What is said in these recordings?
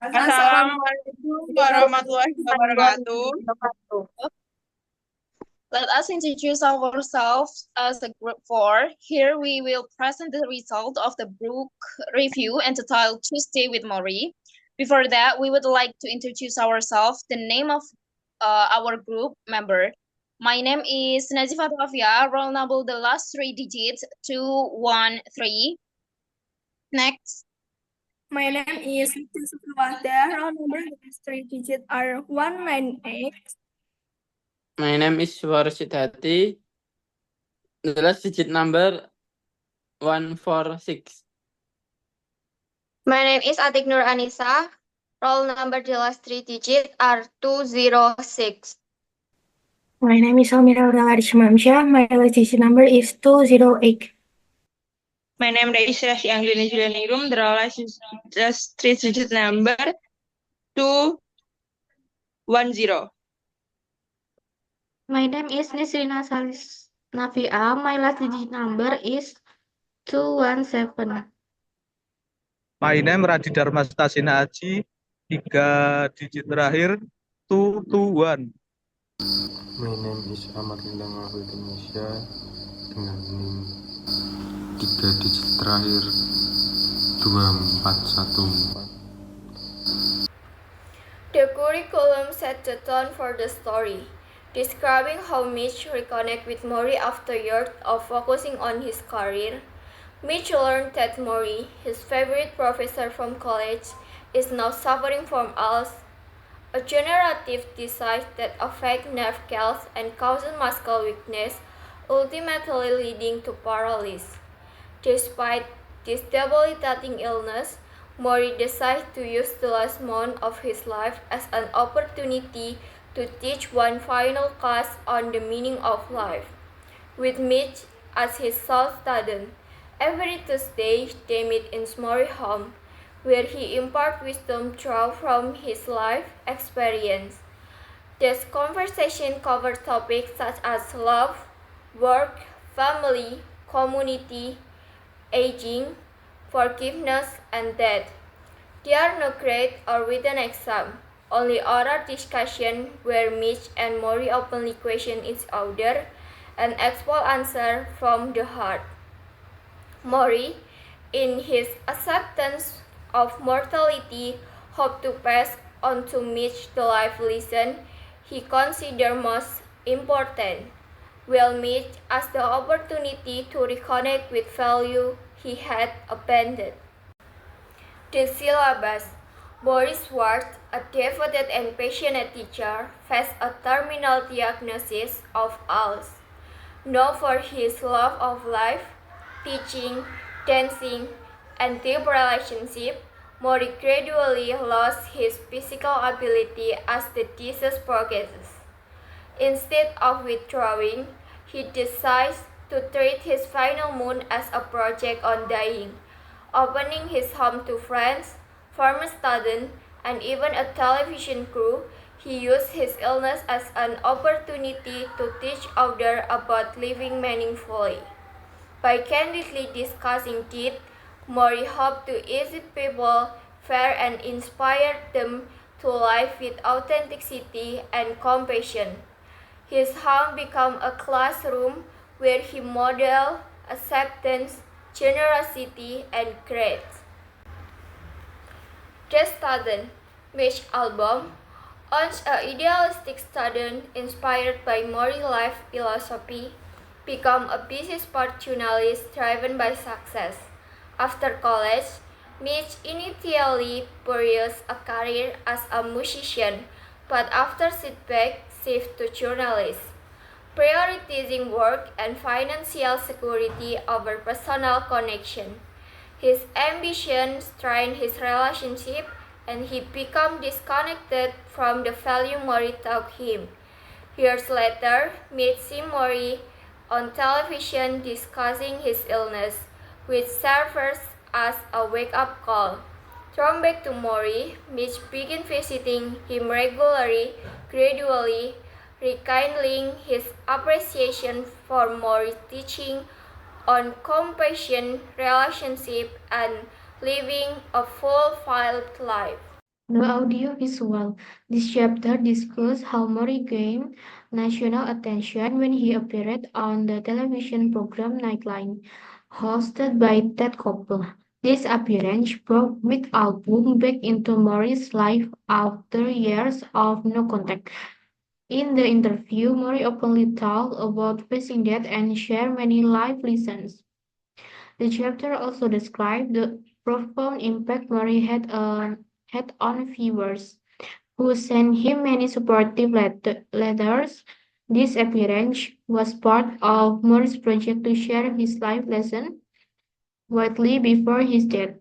Assalamualaikum warahmatullahi wabarakatuh. Let us introduce ourselves as a group 4. Here we will present the result of the book review entitled Tuesday with Mori. Before that, we would like to introduce ourselves, the name of our group member. My name is Nazifa Tafia, roll number the last 3 digits 213. Next. My name is Supriwanda. Roll number the last 3 digits are 198. My name is Warsidhati. The last digit number 146. My name is Atik Nur Anissa. Roll number the last 3 digits are 206. My name is Almira Aurel Arishmamsyah. My last digit number is 208. My name is Rashi Anglini Julianingrum. The last 3 digit number 210. My name is Nisrina Salis Nafia. My last digit number is 217. My name Radhi Dharma Stasina Aji. 3 digit terakhir 221. My name is Ahmad Lindang Alfred Indonesia dengan NIM 3 digit terakhir 2414. The curriculum set the tone for the story, describing how Mitch reconnected with Mori after years of focusing on his career. Mitch learned that Mori, his favorite professor from college, is now suffering from ALS, a degenerative disease that affects nerve cells and causes muscle weakness, ultimately leading to paralysis. Despite this debilitating illness, Mori decided to use the last month of his life as an opportunity to teach one final class on the meaning of life. With Mitch as his sole student, every Tuesday they meet in Mori's home, where he imparts wisdom drawn from his life experience. This conversation covers topics such as love, work, family, community, aging, forgiveness, and death. There are no grade or written exam, only oral discussion where Mitch and Mori openly question each other and explore answers from the heart. Mori, in his acceptance of mortality, hoped to pass on to Mitch the life lesson he considered most important, while Mitch as the opportunity to reconnect with value he had abandoned. The syllabus. Boris Schwartz, a devoted and passionate teacher, faced a terminal diagnosis of ALS. Known for his love of life, teaching, dancing, and deep relationship, Mori gradually lost his physical ability as the disease progresses. Instead of withdrawing, he decides to treat his final moon as a project on dying, opening his home to friends, former students, and even a television crew. He used his illness as an opportunity to teach others about living meaningfully. By candidly discussing it, Mori hoped to ease people, fear, and inspire them to live with authenticity and compassion. His home became a classroom where he modeled acceptance, generosity, and grace. The student, Mitch album, owns an idealistic student inspired by Mori's life philosophy, become a busy sport journalist driven by success. After college, Mitch initially pursued a career as a musician, but after setback, shifted to journalism, prioritizing work and financial security over personal connection. His ambition strained his relationship, and he became disconnected from the value Mori taught him. Years later, Mitch sees Mori on television discussing his illness, which serves as a wake-up call. Thrown back to Mori, Mitch began visiting him regularly, gradually rekindling his appreciation for Mori's teaching on compassion, relationship, and living a fulfilled life. The audiovisual. This chapter discusses how Mori gained national attention when he appeared on the television program Nightline, hosted by Ted Koppel. This appearance brought mid-album back into Mori's life after years of no contact. In the interview, Mori openly talked about facing death and shared many life lessons. The chapter also described the profound impact Mori had on viewers, who sent him many supportive letters. This appearance was part of Mori's project to share his life lesson widely before his death.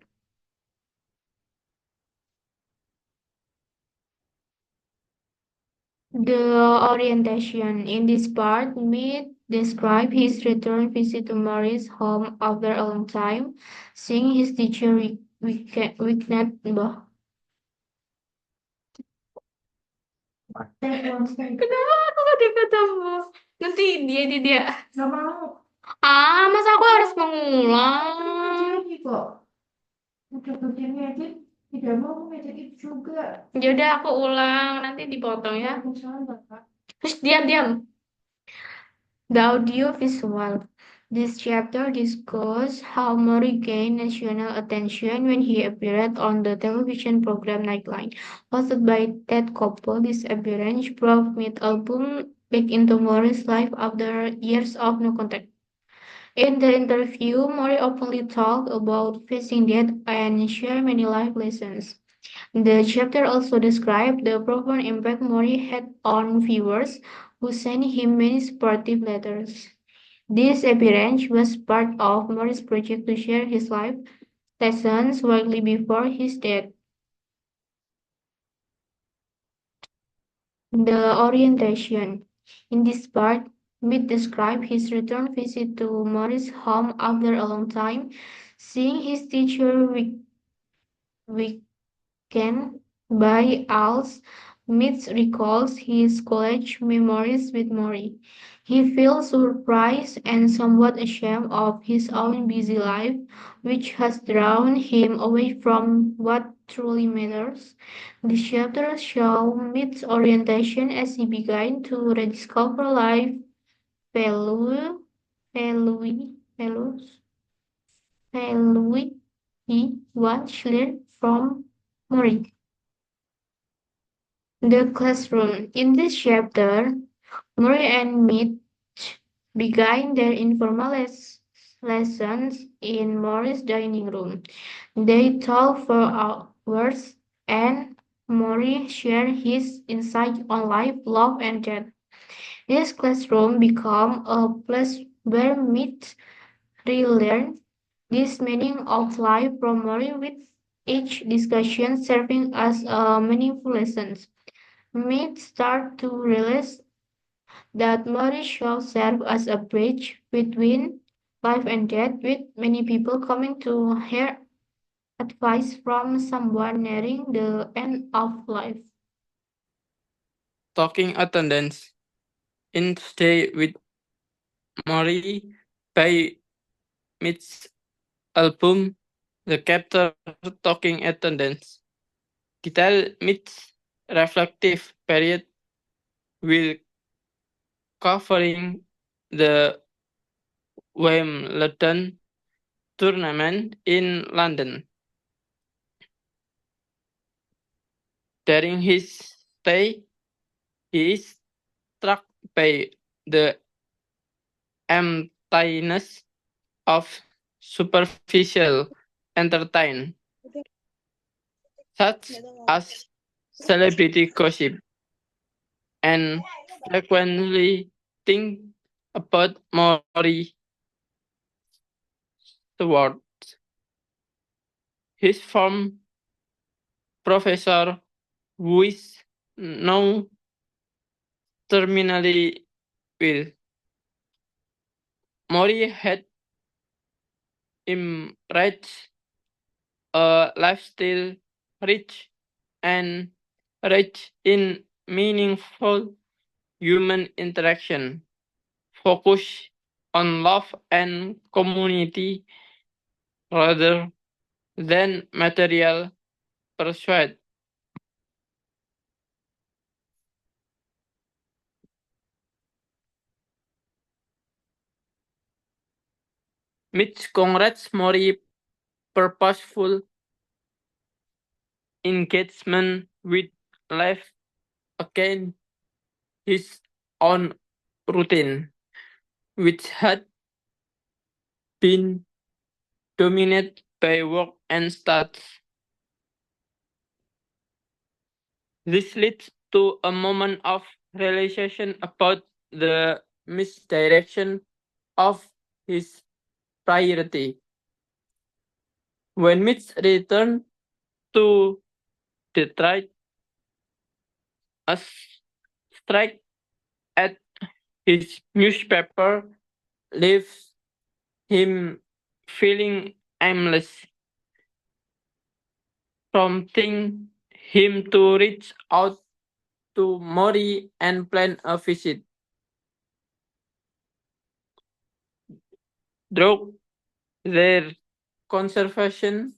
The orientation in this part may describe his return visit to Mori's home after a long time, seeing his teacher weekend. Kenapa aku gak ketemu? Nanti dia. Gak mau. Masa aku harus mengulang? Kok. Udah begini aja, tidak mau ngajak itu juga. Yaudah aku ulang, nanti dipotong ya. Terus diam. The audiovisual. This chapter discusses how Mori gained national attention when he appeared on the television program Nightline, hosted by Ted Koppel. This appearance brought mid-album back into Mori's life after years of no contact. In the interview, Mori openly talked about facing death and shared many life lessons. The chapter also described the profound impact Mori had on viewers, who sent him many supportive letters. This appearance was part of Mori's project to share his life lessons shortly before his death. The orientation. In this part, Mead described his return visit to Mori's home after a long time, seeing his teacher weekend by Als. Mead recalls his college memories with Mori. He feels surprised and somewhat ashamed of his own busy life, which has drawn him away from what truly matters. The chapter shows Mead's orientation as he began to rediscover life value, values he once learned from Mori. The classroom. In this chapter, Murray and Mead began their informal lessons in Murray's dining room. They talked for hours, and Murray shared his insight on life, love, and death. This classroom became a place where Mead relearned this meaning of life from Murray, with each discussion serving as a meaningful lesson. Mead started to realize that marriage should serve as a bridge between life and death, with many people coming to hear advice from someone nearing the end of life. Talking attendance. In Stay with Mori by Mitch's album, the chapter Talking Attendance detail Mitch's reflective period will covering the Wimbledon tournament in London. During his stay, he is struck by the emptiness of superficial entertainment, such as celebrity gossip, and frequently think about Maury Stewart, his former professor, who is now terminally ill. Maury had embraced a lifestyle rich and rich in meaningful human interaction, focused on love and community rather than material pursuit. Mitch congrats Mori purposeful engagement with life against his own routine, which had been dominated by work and studies. This leads to a moment of realization about the misdirection of his priority. When Mitch returned to Detroit, a strike at his newspaper leaves him feeling aimless, prompting him to reach out to Mori and plan a visit. Through their conversation,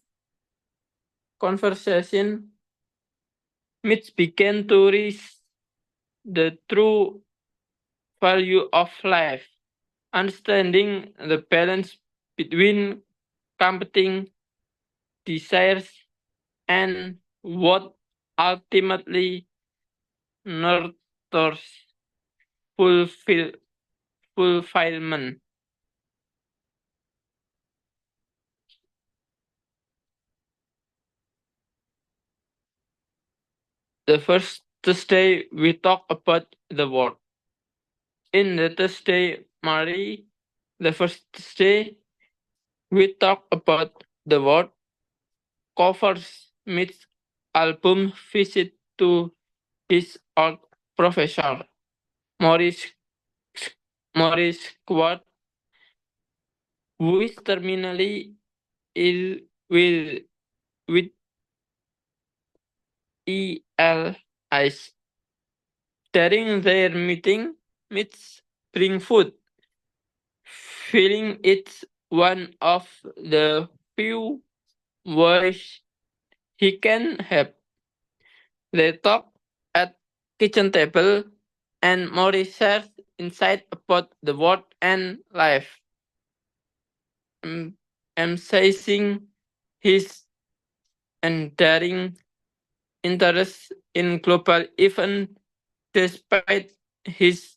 Mitch began to realize the true value of life, understanding the balance between competing desires and what ultimately nurtures fulfillment. The first Thursday we talk about the word. In the Thursday Marie, the first Thursday we talk about the word covers Mitch's album visit to his old professor, Maurice Quad, who is terminally ill with ELIs. During their meeting, Mitch bring food, feeling it's one of the few ways he can help. They talk at kitchen table, and Maurice shares insight about the world and life, emphasizing his enduring interest in global events despite his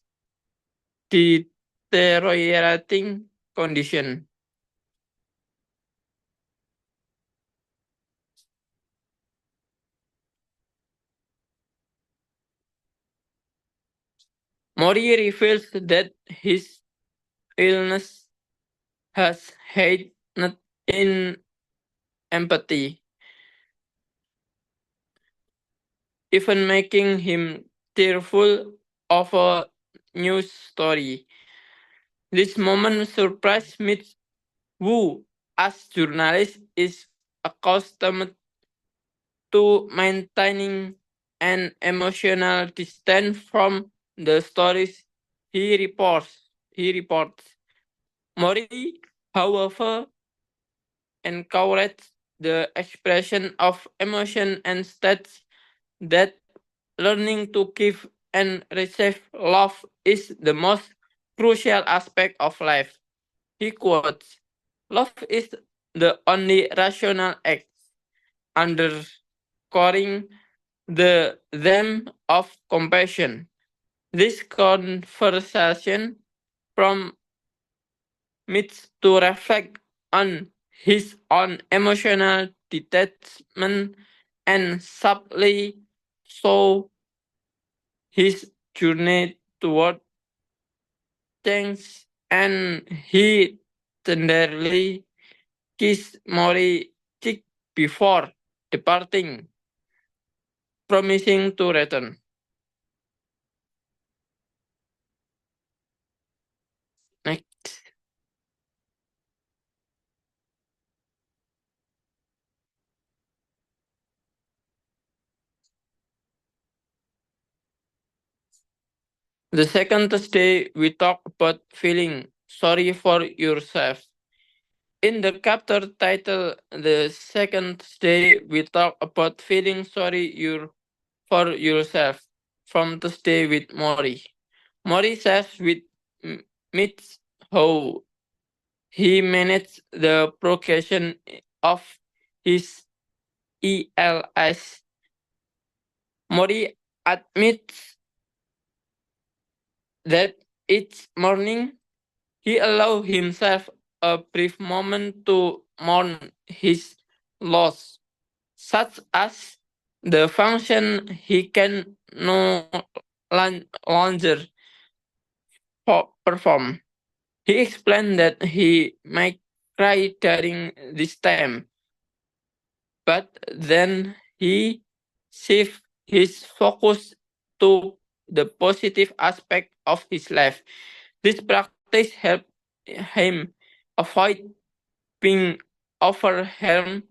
deteriorating condition. Mori reveals that his illness has heightened in empathy, even making him tearful of a news story. This moment surprised me, who, as journalist, is accustomed to maintaining an emotional distance from the stories he reports. Mori, however, encourages the expression of emotion and states that learning to give and receive love is the most crucial aspect of life. He quotes, "Love is the only rational act," underscoring the theme of compassion. This conversation prompts Mitch to reflect on his own emotional detachment and subtly show his journey toward change, and he tenderly kissed Mori cheek before departing, promising to return. Next. The second Thursday, we talk about feeling sorry for yourself. In the chapter titled The Second Thursday, we talk about feeling sorry for yourself from Thursday with Mori. Mori says with Mitch how he managed the progression of his ELS. Mori admits that each morning he allowed himself a brief moment to mourn his loss, such as the function he can no longer perform. He explained that he might cry during this time, but then he shifted his focus to the positive aspect of his life. This practice helped him avoid being overwhelmed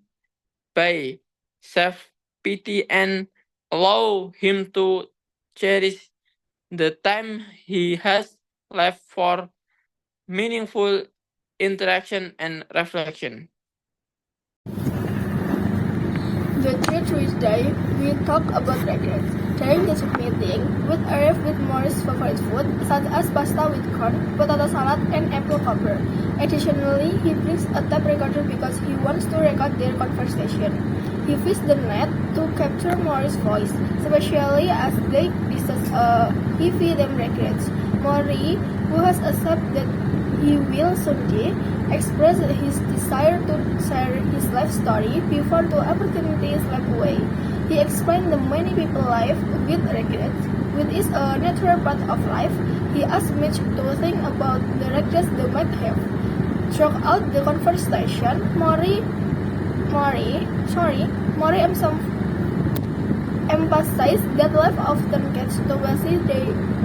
by self-pity and allow him to cherish the time he has left for meaningful interaction and reflection. The Tuesday, we talk about regrets. During this meeting, we arrived with Maurice's favorite food, such as pasta with corn, potato salad, and apple cobbler. Additionally, he brings a tape recorder because he wants to record their conversation. He fished the net to capture Maurice's voice, especially as they discuss heavy them regrets. Maury, who has accepted that he will someday express his desire to share his life story before the opportunity slipped away. He explained that many people live with regrets, which is a natural part of life. He asked Mitch to think about the regrets they might have. Throughout the conversation, Maury emphasized that life often gets too busy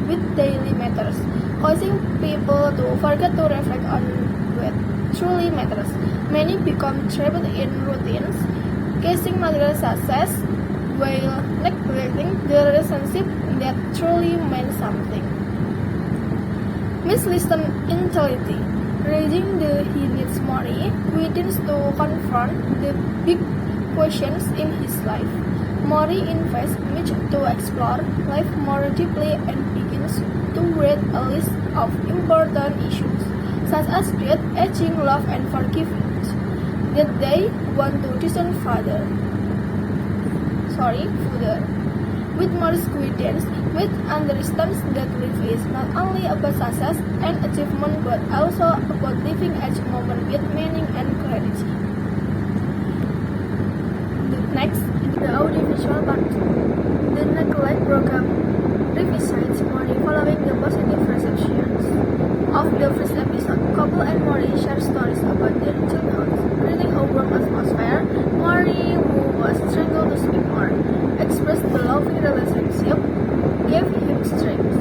with daily matters, causing people to forget to reflect on what truly matters. Many become trapped in routines, chasing material success while neglecting the relationship that truly meant something. Miss listened intently, raising the he needs money, begins to confront the big questions in his life. Maury invites Mitch to explore life more deeply and begins to read a list of important issues, such as death, aging, love, and forgiveness, that they want to discern further. With Maury's guidance, Mitch understands that life is not only about success and achievement but also about living each moment with meaning and clarity. Next, the audiovisual part 2. The Neglect program revisits Maury following the positive receptions of the first episode. Couple and Maury share stories about their childhoods, creating a warm atmosphere. Maury, who was struggled to speak more, expressed the loving relationship gave him strength.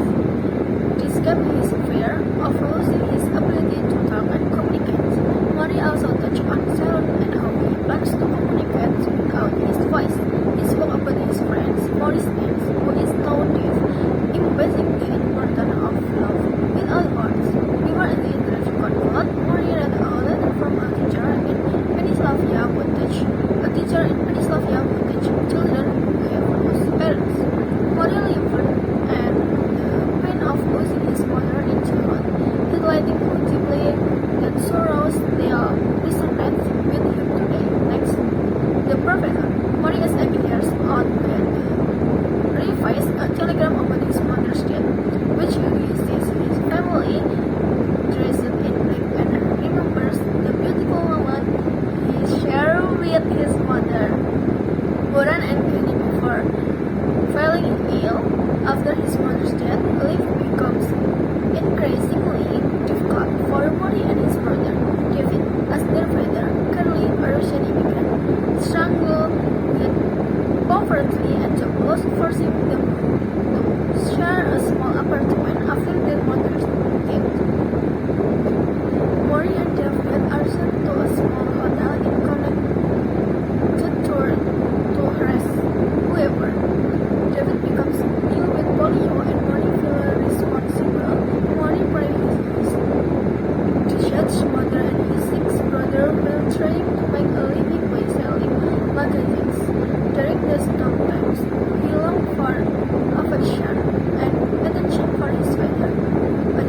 This kept his fear of losing his ability to talk and communicate. Maury also touched on Sharon and how he plans to communicate without his voice. He spoke about his friends, Maury's aunt, who is tone deaf, emphasizing the importance of love without words. Before the interview concluded, Maury read a letter from a teacher in Pennsylvania who teach children who have lost parents. Maury lived and the pain of losing his mother in childhood, highlighting how deeply that sorrows they are resonant with him today. Next, the professor. Maury is 8 years old and revised a telegram about his mother's death, which he sees his family dressed in black and remembers the beautiful moment he shared with his mother. Boran and Kenny before falling ill after his mother's death, life becomes increasingly difficult for Maury and his brother, David, as their father, Curly, a Russian immigrant, struggle with poverty and job loss, forcing them to share a small apartment after their mother's death. Maury and David are sent to a small hotel in Connecticut to harass whoever. David becomes ill with polio and Maury feels responsible. Maury prays to judge mother and his 6 brother while trying to make a living by selling magazines. During the storm times, he longed for affection and attention for his father, but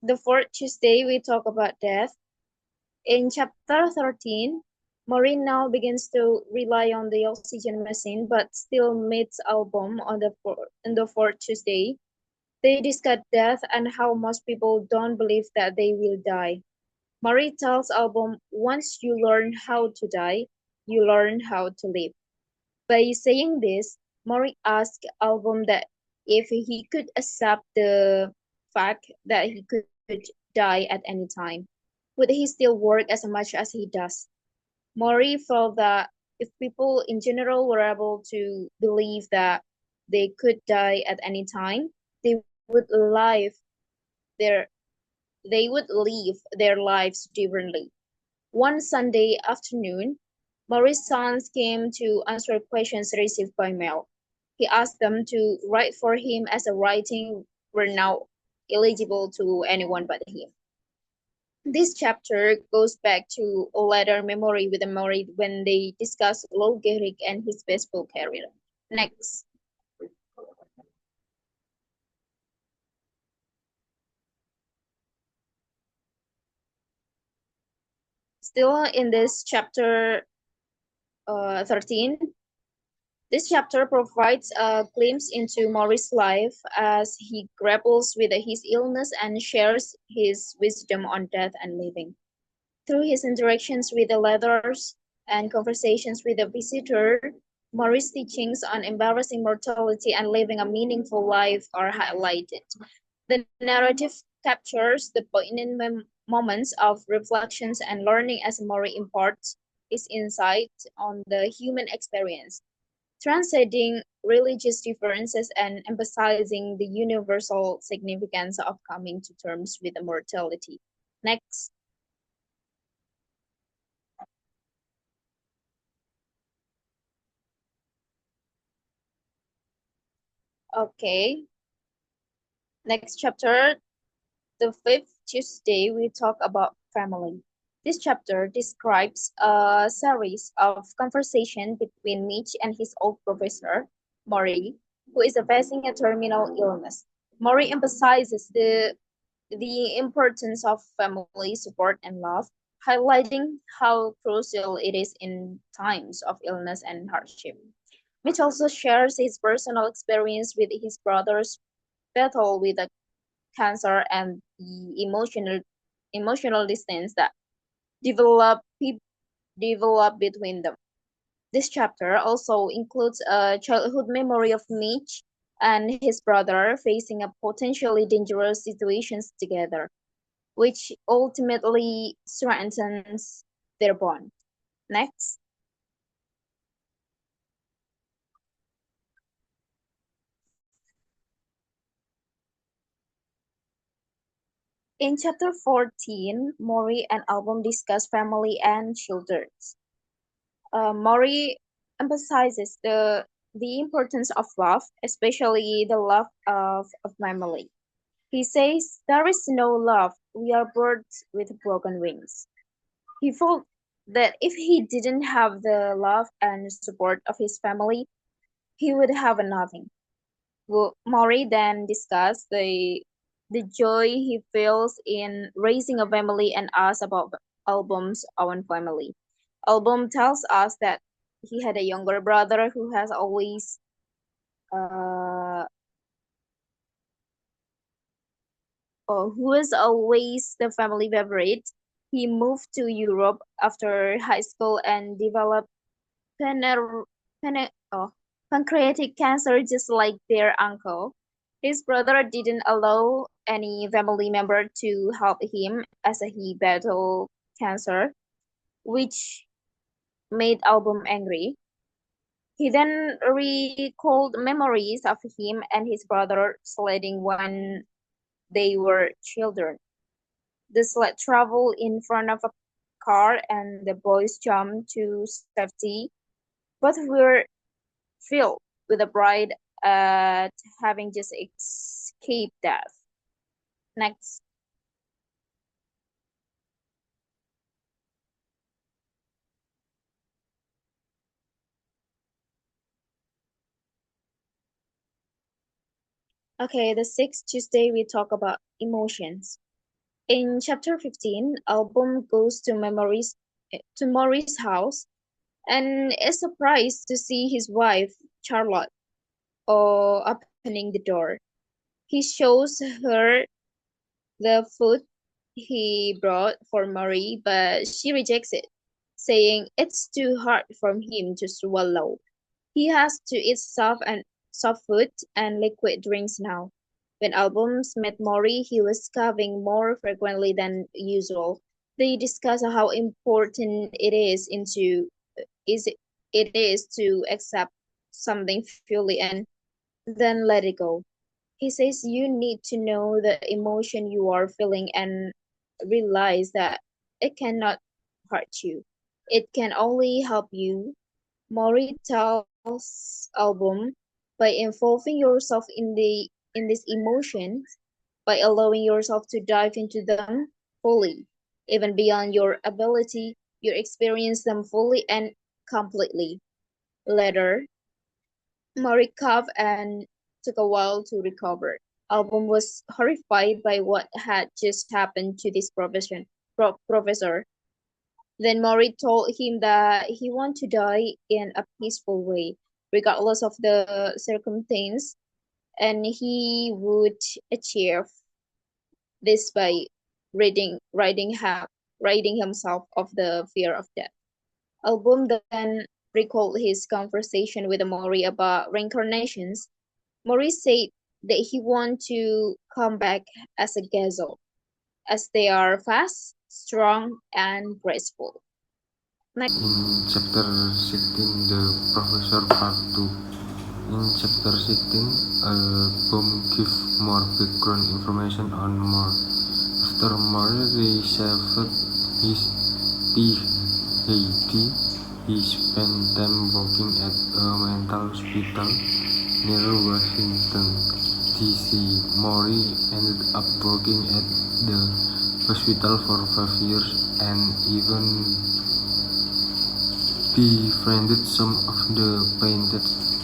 The fourth Tuesday, we talk about death. In chapter 13, Maureen now begins to rely on the oxygen machine, but still meets Album on the fourth Tuesday. They discuss death and how most people don't believe that they will die. Marie tells Album, once you learn how to die, you learn how to live. By saying this, Marie asks Album that if he could accept the fact that he could die at any time, would he still work as much as he does? Maury felt that if people in general were able to believe that they could die at any time, they would their they would live their lives differently. One Sunday afternoon, Maury's sons came to answer questions received by mail. He asked them to write for him as the writing were now illegible to anyone but him. This chapter goes back to a later memory with Maury when they discuss Lou Gehrig and his baseball career. Next. Still in this chapter 13, this chapter provides a glimpse into Maury's life as he grapples with his illness and shares his wisdom on death and living. Through his interactions with the letters and conversations with the visitor, Maury's teachings on embarrassing mortality and living a meaningful life are highlighted. The narrative captures the poignant moments of reflections and learning as Maury imparts his insight on the human experience, transcending religious differences and emphasizing the universal significance of coming to terms with mortality. Next. Okay. Next chapter, the fifth Tuesday, we talk about family. This chapter describes a series of conversations between Mitch and his old professor, Maury, who is facing a terminal illness. Maury emphasizes the importance of family support and love, highlighting how crucial it is in times of illness and hardship. Mitch also shares his personal experience with his brother's battle with a cancer and the emotional distance that develop develop between them. This chapter also includes a childhood memory of Mitch and his brother facing a potentially dangerous situations together, which ultimately strengthens their bond. Next. In chapter 14, Maury and Album discuss family and children. Maury emphasizes the importance of love, especially the love of family. He says, there is no love, we are birds with broken wings. He felt that if he didn't have the love and support of his family, he would have nothing. Maury then discussed the joy he feels in raising a family and asks about Album's own family. Album tells us that he had a younger brother uh, who was always the family favorite. He moved to Europe after high school and developed paner- pancreatic cancer just like their uncle. His brother didn't allow any family member to help him as he battled cancer, which made Album angry. He then recalled memories of him and his brother sledding when they were children. The sled traveled in front of a car and the boys jumped to safety. Both were filled with a pride at having just escaped death. Next. Okay, the sixth Tuesday we talk about emotions. In chapter 15, Album goes to Maury's house and is surprised to see his wife, Charlotte, opening the door. He shows her the food he brought for Maury, but she rejects it, saying it's too hard for him to swallow. He has to eat soft food and liquid drinks now. When Albums met Maury, he was coughing more frequently than usual. They discuss how important it is to accept something fully and then let it go. He says you need to know the emotion you are feeling and realize that it cannot hurt you. It can only help you. Maury tells Album by involving yourself in these emotions, by allowing yourself to dive into them fully, even beyond your ability, you experience them fully and completely. Later, Maury coughed and took a while to recover. Album was horrified by what had just happened to this professor. Then Maury told him that he wanted to die in a peaceful way, regardless of the circumstance, and he would achieve this by ridding himself of the fear of death. Album then recalled his conversation with Maury about reincarnations. Maury said that he wants to come back as a gazelle, as they are fast, strong, and graceful. In chapter 16, the Professor Part 2. In chapter 16, Album gives more background information on Maury. After Maury received his PhD, he spent time working at a mental hospital near Washington, D.C. Maury ended up working at the hospital for 5 years and even befriended some of the patients.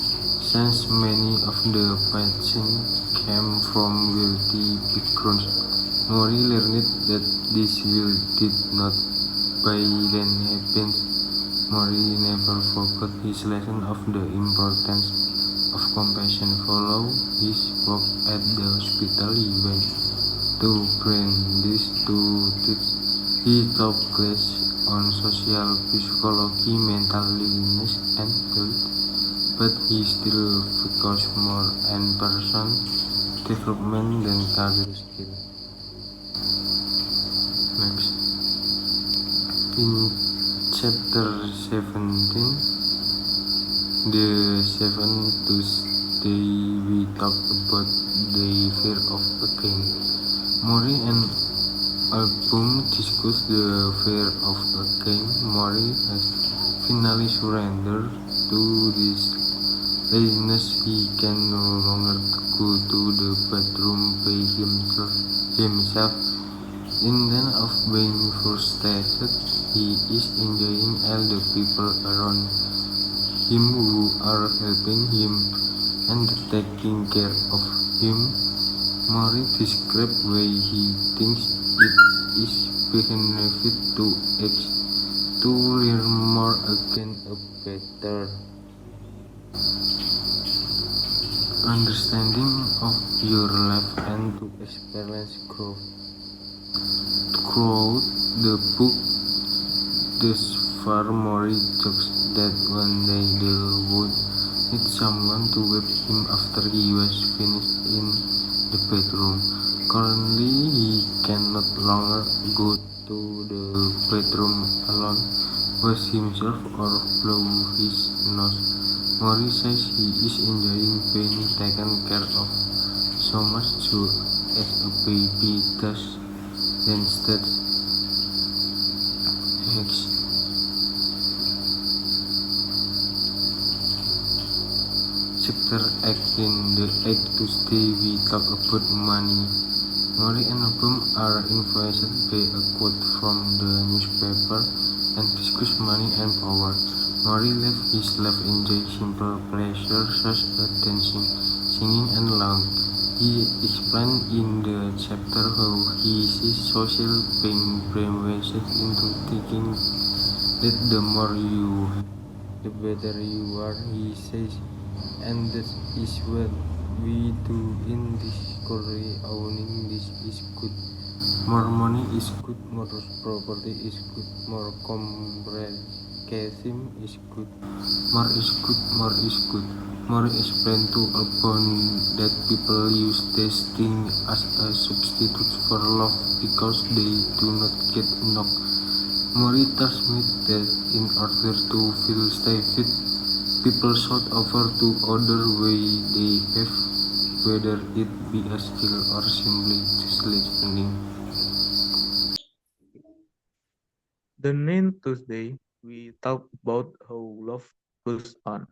Since many of the patients came from wealthy backgrounds, Maury learned that this did not by then happen. Maury never forgot his lesson of the importance of compassion. Follow his work at the hospital, he went to Brandeis to teach. He taught class on social psychology, mental illness, and health, but he still focused more on person development than career skill. Next. In chapter 17, the 7th Tuesday, we talk about the fear of again. Maury and Album discuss the fear of again. Maury has finally surrendered to this laziness. He can no longer go to the bathroom by himself. Instead of being frustrated, he is enjoying all the people around him who are helping him and taking care of him. Maury describes why he thinks it is benefit to act to learn more again a better understanding of your life and to experience growth. Throughout the book, thus far, Maury jokes that one day they would need someone to wake him after he was finished in the bathroom. Currently, he can no longer go to the bathroom alone, wash himself, or blow his nose. Maury says he is enjoying being taken care of so much so as a baby does. Then states X. Chapter 18, the 8th Tuesday, we talk about money. Maury and Album are influenced by a quote from the newspaper and discuss money and power. Maury left his life enjoy simple pleasures such as dancing, singing, and He explained in the chapter how he sees social being brainwashed into thinking that the more you have, the better you are, he says. And that is what we do in this country. Owning this is good. More money is good, more property is good, more comprehensive is good. More is good, more is good. More explained to upon that people use testing as a substitute for love because they do not get enough. Mori tells me that in order to feel safe, people should offer to other way they have, whether it be a skill or simply just listening. The ninth Tuesday, we talk about how love goes on.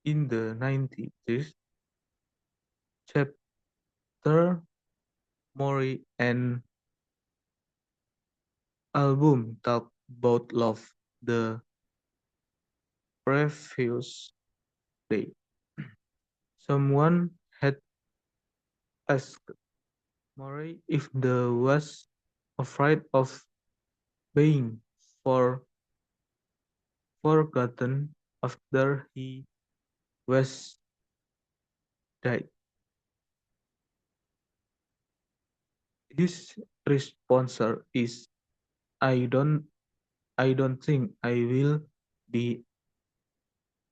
In the 90s chapter, Mori and album talk about love the previous day. Someone had asked Mori if the was afraid of being for forgotten after he was died. His response is I don't I don't think I will be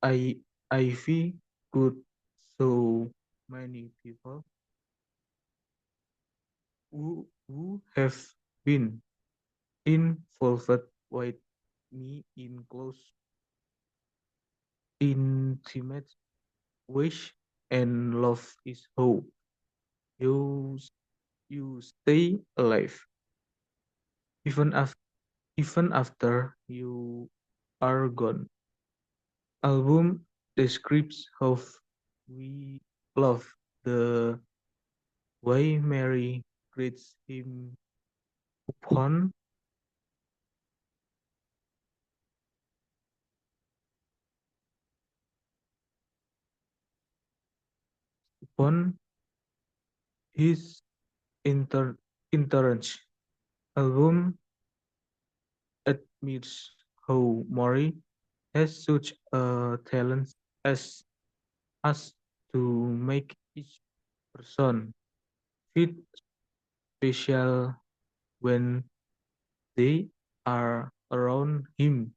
I Ivy could so many people who have been involved with me in close intimate wish and love is hope. You you stay alive even after you are gone. Album describes how we love the way Mary greets him upon upon his entrance. Album admits how Mori has such a talent as us to make each person feel special when they are around him.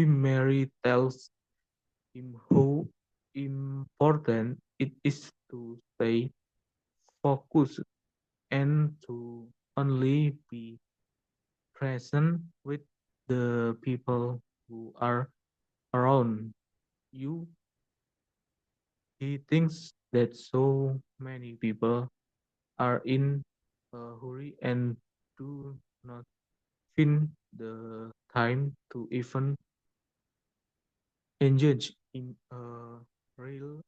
Mary tells him how important it is to stay focused and to only be present with the people who are around you. He thinks that so many people are in a hurry and do not find the time to even engage in a real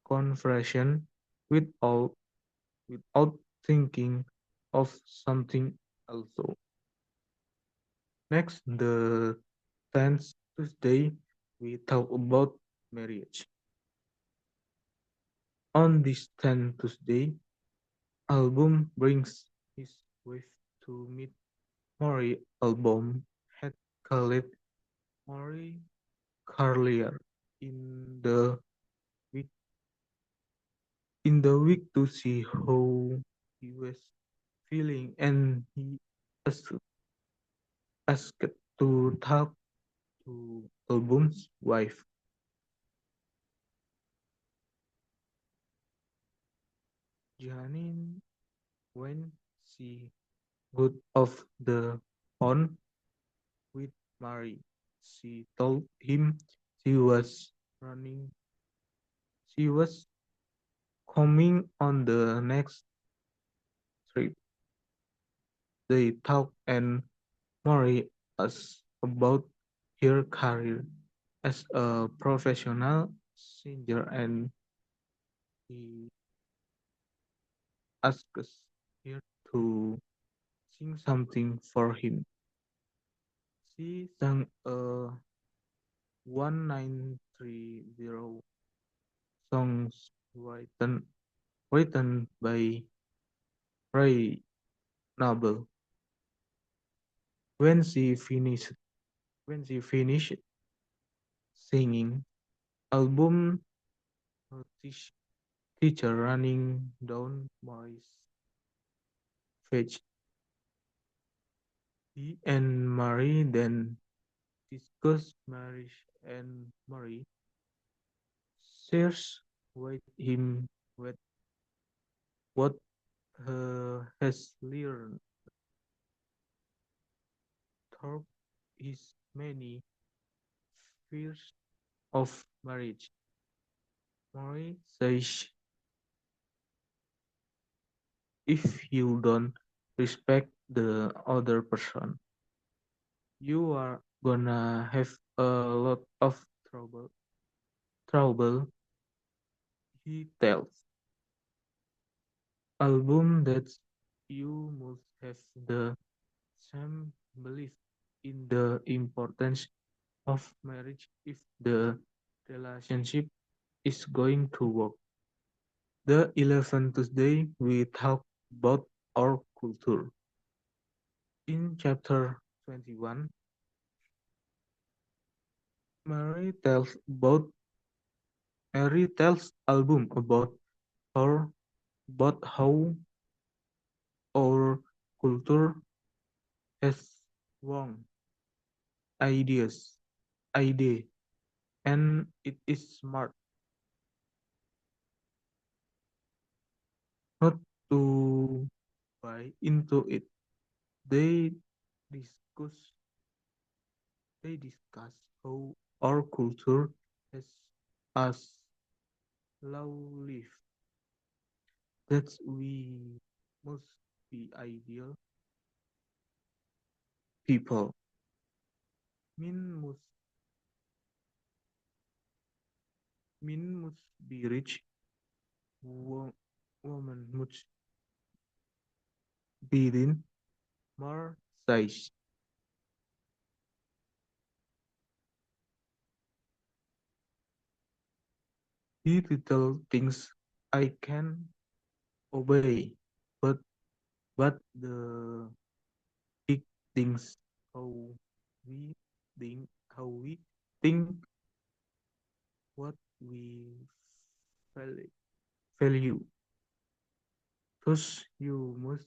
conversation without without thinking of something else. Next, the 10th Tuesday, we talk about marriage. On this 10th Tuesday, Album brings his wife to meet Mori. Album had called Mori earlier in the week to see how he was feeling, and he asked, asked to talk to Album's wife. Janine, when she got off the phone with Mary, she told him she was running. She was coming on the next trip. They talked and Mary asked about her career as a professional singer, and he asked her to sing something for him. She sang a 1930 songs written by Ray Noble. When she finished when she finished singing, album her teacher running down Mary's face. He and Mary then discussed marriage, and Mary shares with him what has learned through his many fears of marriage. Mary says, if you don't respect the other person, you are gonna have a lot of trouble. Trouble, he tells. Album that you must have the same belief in the importance of marriage if the relationship is going to work. The 11th Tuesday we talk about our culture. In chapter 21, Mary tells about Mary tells album her about how our culture has wrong ideas idea and it is smart not to buy into it. They discuss they discuss how our culture has us love live that we must be ideal people. Men must men must be rich. Women must be thin. More size. The little things I can obey, but the big things we how we think what we value. Thus you must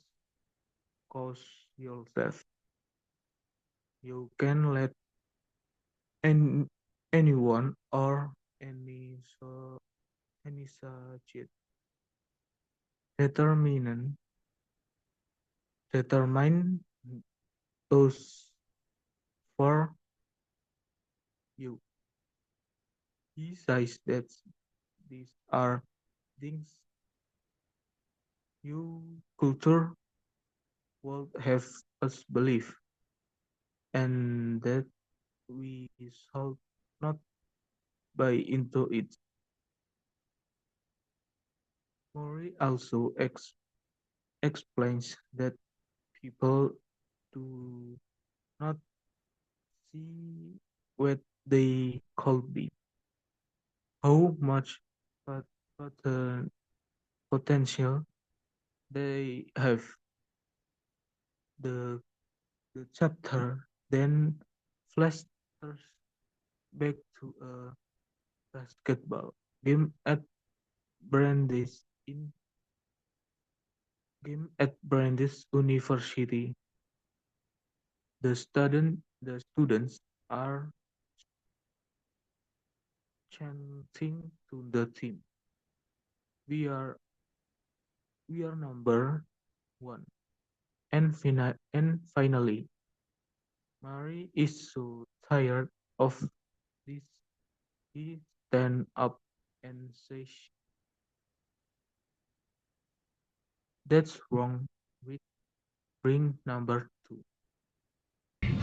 cause yourself. You can let an, anyone or any such determine determine those for you. He says that these are things you culture would have us believe, and that we should not buy into it. Mori also explains that people do not see what they could be, how much pot- pot- potential they have. The, the chapter then flashes back to a basketball game at Brandeis in game at Brandeis University. The students are chanting to the team. We are we are number one. And finally, Mary is so tired of this. He stand up and says, "That's wrong. We bring number two."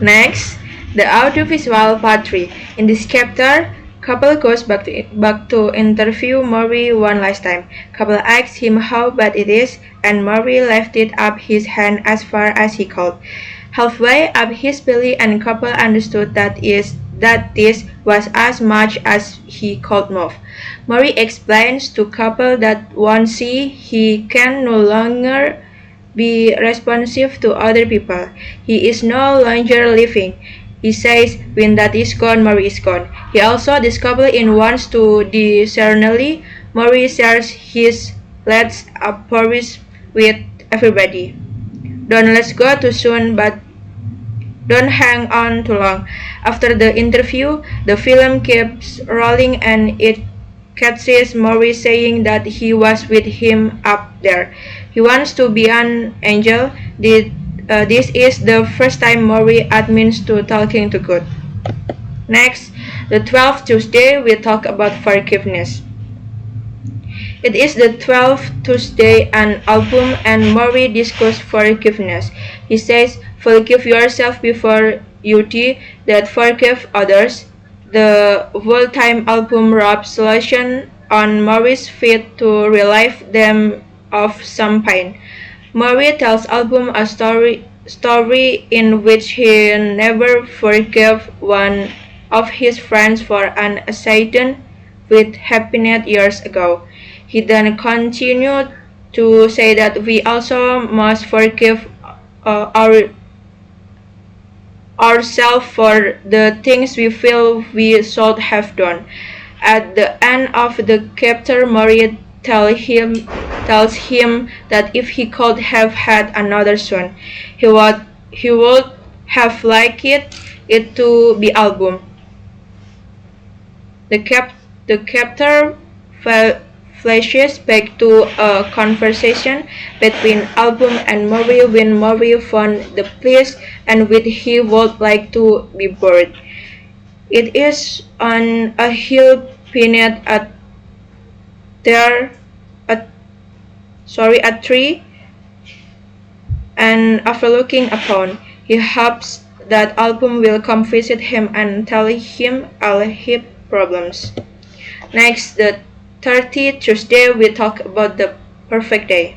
Next, the audiovisual part 3. In this chapter, couple goes back to interview Murray one last time. Couple asks him how bad it is, and Murray lifted up his hand as far as he could. Halfway up his belly, and couple understood that is that this was as much as he could move. Mori explains to couple that once he can no longer be responsive to other people. He is no longer living. He says when that is gone, Mori is gone. He also discovers in wants to discerningly. Mori shares his let's up Paris with everybody. Don't let's go too soon, but don't hang on too long. After the interview, the film keeps rolling and it catches Mori saying that he was with him up there. He wants to be an angel. This is the first time Mori admits to talking to God. Next, the 12th Tuesday, we talk about forgiveness. It is the 12th Tuesday an album and Mori discusses forgiveness. He says, forgive yourself before you do that forgive others. The full-time album rubs solution on Mori's feet to relieve them of some pain. Mori tells album a story in which he never forgave one of his friends for an accident with happened years ago. He then continued to say that we also must forgive ourselves for the things we feel we should have done. At the end of the chapter, Mori tells him that if he could have had another son, he would have liked it to be album. The chapter flashes back to a conversation between Album and Mori when Mori found the place and which he would like to be buried. It is on a hill pinned a tree and overlooking a pond. He hopes that Album will come visit him and tell him all his problems. Next, the 30th Tuesday, we talk about the perfect day.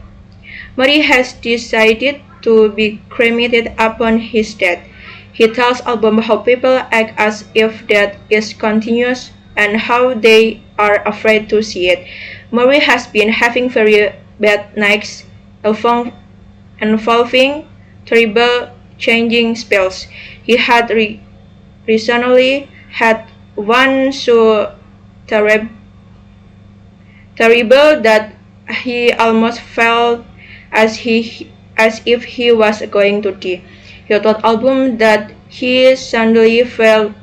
Mori has decided to be cremated upon his death. He tells Album how people act as if death is continuous and how they are afraid to see it. Mori has been having very bad nights involving terrible changing spells. He had recently had one so terrible that he almost felt as if he was going to die. He told Album that he suddenly felt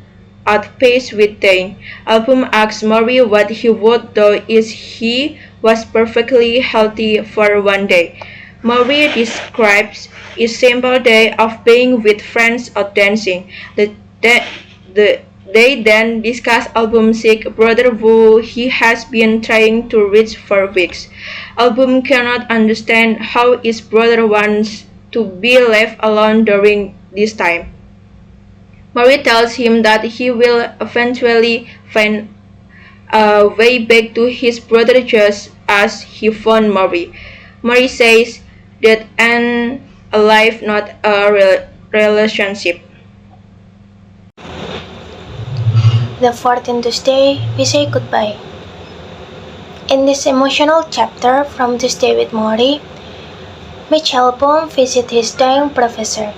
at peace with dying. Album asks Mori what he would do if he was perfectly healthy for one day. Mori describes a simple day of being with friends or dancing. They then discuss Album's sick brother who he has been trying to reach for weeks. Album cannot understand how his brother wants to be left alone during this time. Mori tells him that he will eventually find a way back to his brother just as he found Mori. Mori says that an life, not a relationship. The 14th Tuesday, we say goodbye. In this emotional chapter from Tuesday with Mori, Mitch Album visits his dying professor.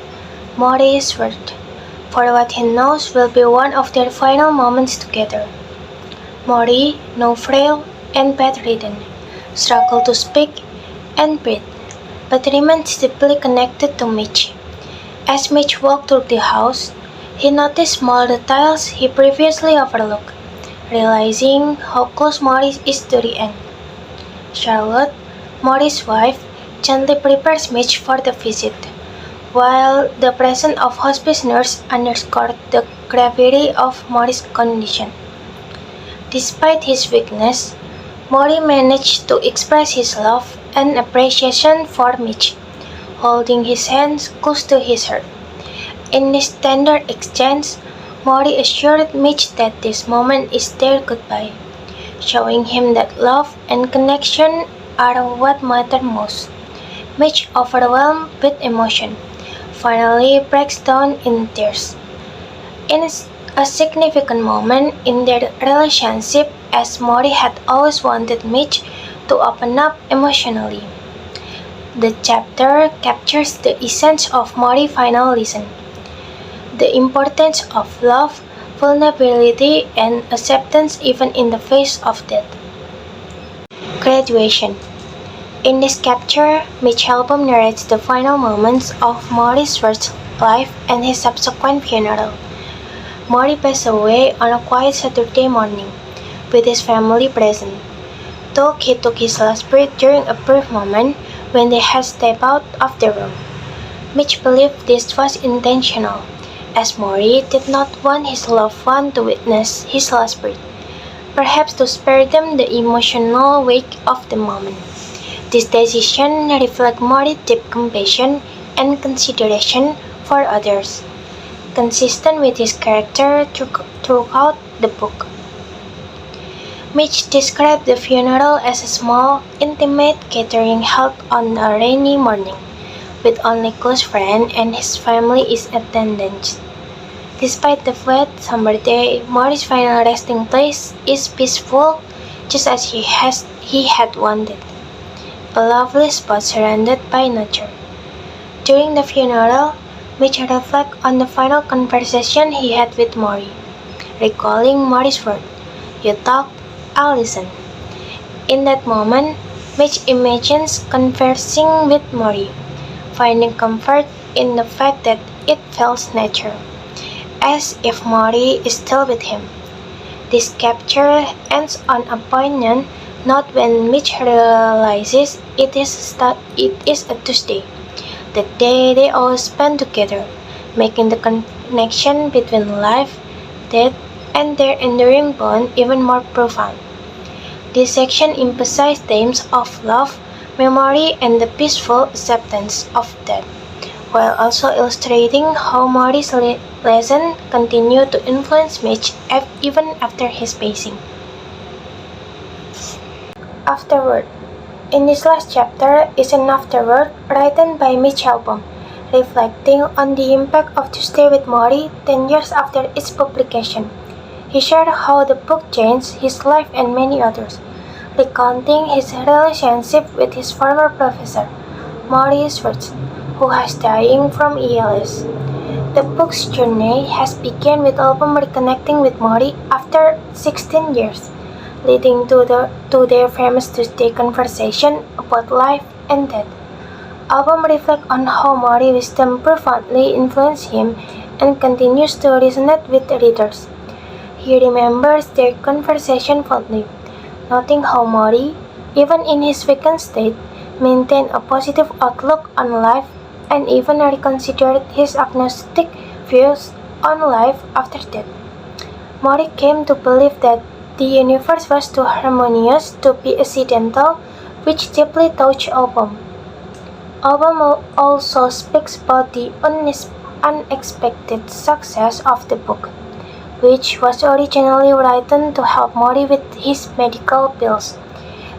Mori is worried, for what he knows will be one of their final moments together. Mori, now frail and bedridden, struggles to speak and breathe, but remains deeply connected to Mitch. As Mitch walks through the house, he noticed small details he previously overlooked, realizing how close Mori is to the end. Charlotte, Mori's wife, gently prepares Mitch for the visit, while the presence of hospice nurse underscored the gravity of Mori's condition. Despite his weakness, Mori managed to express his love and appreciation for Mitch, holding his hands close to his heart. In this tender exchange, Mori assured Mitch that this moment is their goodbye, showing him that love and connection are what matter most. Mitch, overwhelmed with emotion, finally breaks down in tears. In a significant moment in their relationship as Mori had always wanted Mitch to open up emotionally. The chapter captures the essence of Mori's final lesson: the importance of love, vulnerability, and acceptance even in the face of death. Graduation. In this chapter, Mitch Albom narrates the final moments of Mori's first life and his subsequent funeral. Mori passed away on a quiet Saturday morning, with his family present. Though he took his last breath during a brief moment when they had stepped out of the room. Mitch believed this was intentional, as Mori did not want his loved one to witness his last breath, perhaps to spare them the emotional wake of the moment. This decision reflects Mori's deep compassion and consideration for others, consistent with his character throughout the book. Mitch described the funeral as a small, intimate gathering held on a rainy morning, with only close friends and his family in attendance. Despite the wet summer day, Mori's final resting place is peaceful, just as he had wanted. A lovely spot surrounded by nature. During the funeral, Mitch reflects on the final conversation he had with Mori, recalling Mori's words, "You talk, I'll listen." In that moment, Mitch imagines conversing with Mori, finding comfort in the fact that it felt natural, as if Mori is still with him. This chapter ends on a poignant note when Mitch realizes it is a Tuesday, the day they all spend together, making the connection between life, death, and their enduring bond even more profound. This section emphasizes themes of love, memory, and the peaceful acceptance of death, while also illustrating how Mori's lesson continued to influence Mitch even after his passing. Afterward. In this last chapter is an afterword written by Mitch Albom, reflecting on the impact of To Stay With Mori 10 years after its publication. He shared how the book changed his life and many others, recounting his relationship with his former professor, Mori Schwartz, who was dying from ALS. The book's journey has begun with Albom reconnecting with Mori after 16 years, leading to their famous Tuesday conversation about life and death. Albom reflects on how Mori's wisdom profoundly influenced him and continues to resonate with readers. He remembers their conversation fondly, noting how Mori, even in his weakened state, maintained a positive outlook on life and even reconsidered his agnostic views on life after death. Mori came to believe that the universe was too harmonious to be accidental, which deeply touched Albom. Albom also speaks about the unexpected success of the book, which was originally written to help Mori with his medical bills.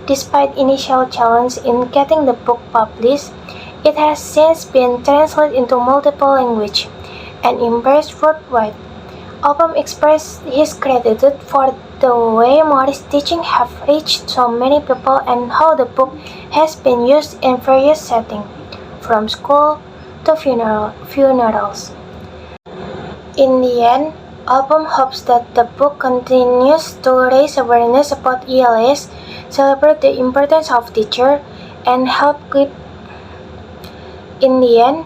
Despite initial challenges in getting the book published, it has since been translated into multiple languages and embraced worldwide. Albom expressed his gratitude for the way Mori's teachings have reached so many people and how the book has been used in various settings, from school to funerals. In the end, Albom hopes that the book continues to raise awareness about ALS, celebrate the importance of teachers, and help keep. In the end,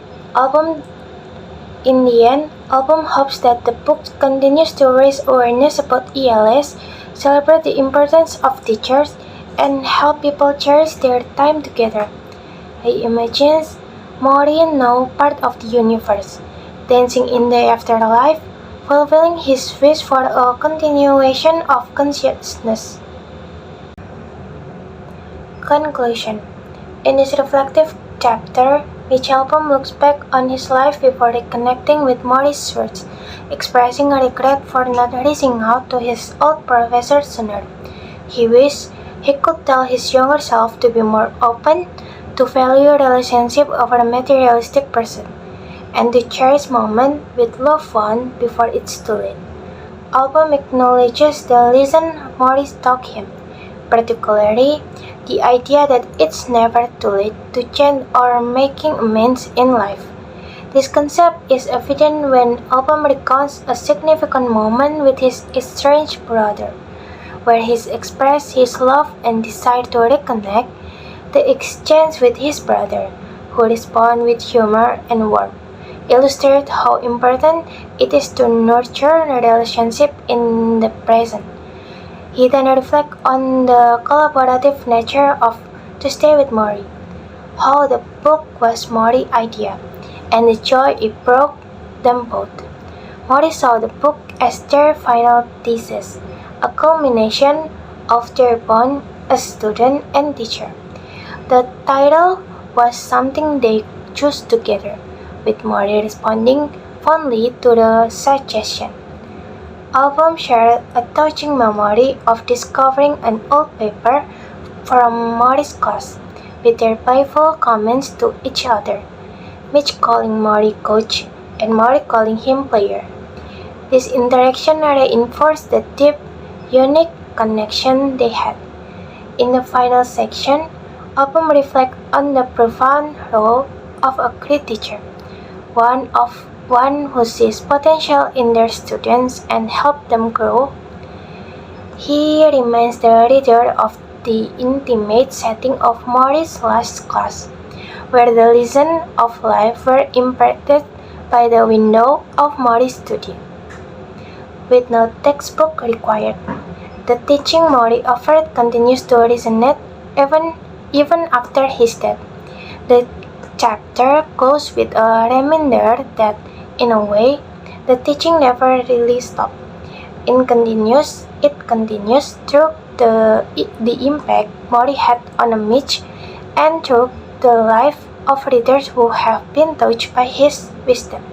Albom hopes that the book continues to raise awareness about ALS, celebrate the importance of teachers, and help people cherish their time together. He imagines Mori now part of the universe, dancing in the afterlife, fulfilling his wish for a continuation of consciousness. Conclusion. In this reflective chapter, Mitch Albom looks back on his life before reconnecting with Mori Schwartz, expressing a regret for not reaching out to his old professor sooner. He wished he could tell his younger self to be more open, to value relationship over a materialistic pursuit, and to cherish moments with loved ones before it's too late. album acknowledges the lesson Morris taught him, particularly the idea that it's never too late to change or making amends in life. This concept is evident when album recounts a significant moment with his estranged brother, where he expressed his love and desire to reconnect. The exchange with his brother, who responded with humor and warmth, illustrate how important it is to nurture a relationship in the present. He then reflects on the collaborative nature of To Stay with Mori, how the book was Mori's idea, and the joy it brought them both. Mori saw the book as their final thesis, a culmination of their bond as student and teacher. The title was something they chose together, with Mori responding fondly to the suggestion. Album shared a touching memory of discovering an old paper from Mori's class, with their playful comments to each other, Mitch calling Mori coach and Mori calling him player. This interaction reinforced the deep, unique connection they had. In the final section, album reflects on the profound role of a great teacher, one who sees potential in their students and helps them grow. He remains the reader of the intimate setting of Mori's last class, where the lessons of life were imparted by the window of Mori's study. With no textbook required, the teaching Mori offered continues to resonate even after his death. The chapter closes with a reminder that, in a way, the teaching never really stopped. It continues through the impact Mori had on Mitch and through the life of readers who have been touched by his wisdom.